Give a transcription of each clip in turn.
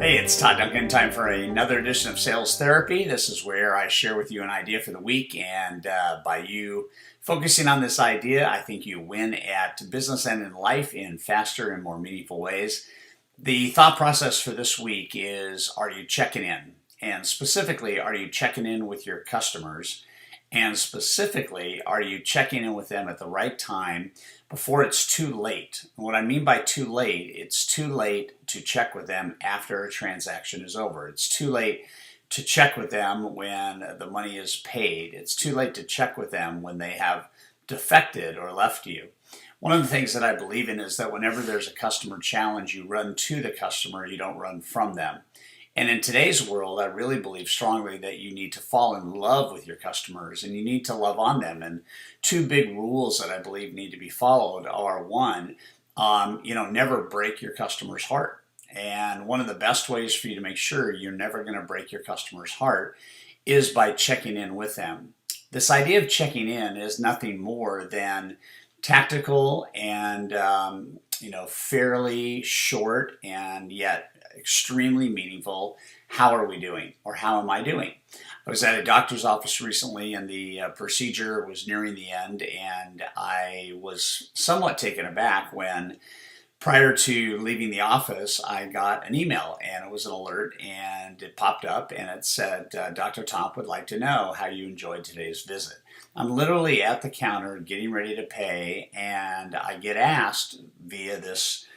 Hey, it's Todd Duncan. Time for another edition of Sales Therapy. This is where I share with you an idea for the week, and by you focusing on this idea, I think you win at business and in life in faster and more meaningful ways. The thought process for this week is, are you checking in? And specifically, are you checking in with your customers? And specifically, are you checking in with them at the right time before it's too late? And what I mean by too late, it's too late to check with them after a transaction is over. It's too late to check with them when the money is paid. It's too late to check with them when they have defected or left you. One of the things that I believe in is that whenever there's a customer challenge, you run to the customer, you don't run from them. And in today's world, I really believe strongly that you need to fall in love with your customers and you need to love on them. And two big rules that I believe need to be followed are one, never break your customer's heart. And one of the best ways for you to make sure you're never going to break your customer's heart is by checking in with them. This idea of checking in is nothing more than tactical and fairly short and yet extremely meaningful. How are we doing, or how am I doing? I was at a doctor's office recently and the procedure was nearing the end, and I was somewhat taken aback when prior to leaving the office I got an email, and it was an alert, and it popped up and it said, Dr. Tomp would like to know how you enjoyed today's visit. I'm literally at the counter getting ready to pay, and I get asked via this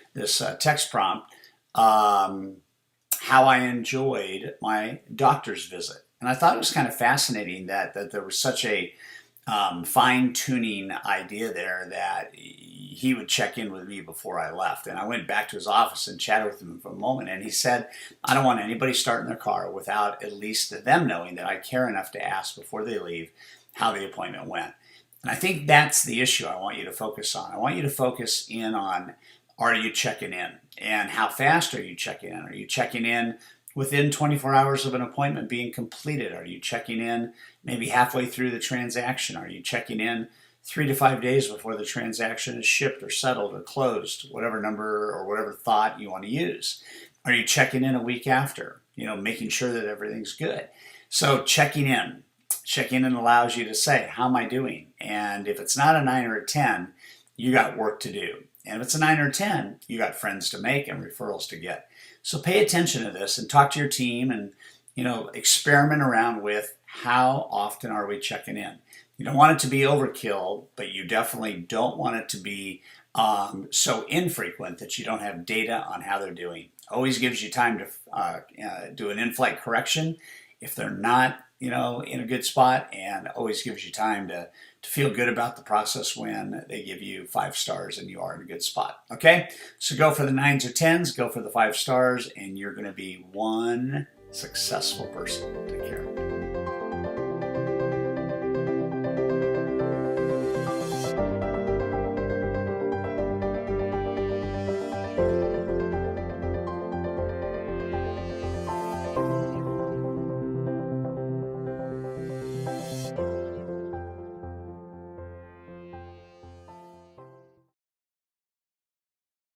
text prompt how I enjoyed my doctor's visit. And I thought it was kind of fascinating that there was such a fine-tuning idea there that he would check in with me before I left. And I went back to his office and chatted with him for a moment, and he said, I don't want anybody starting their car without at least them knowing that I care enough to ask before they leave how the appointment went. And I think that's the issue I want you to focus on. I want you to focus in on, are you checking in? And how fast are you checking in? Are you checking in within 24 hours of an appointment being completed? Are you checking in maybe halfway through the transaction? Are you checking in 3 to 5 days before the transaction is shipped or settled or closed, whatever number or whatever thought you want to use? Are you checking in a week after, making sure that everything's good? So checking in allows you to say, how am I doing? And if it's not a 9 or a 10, you got work to do. And if it's a 9 or 10, you got friends to make and referrals to get. So pay attention to this and talk to your team and, experiment around with how often are we checking in. You don't want it to be overkill, but you definitely don't want it to be so infrequent that you don't have data on how they're doing. Always gives you time to do an in-flight correction if they're not, in a good spot, and always gives you time to feel good about the process when they give you 5 stars and you are in a good spot. Okay, so go for the 9s or 10s, go for the 5 stars, and you're going to be one successful person. Take care.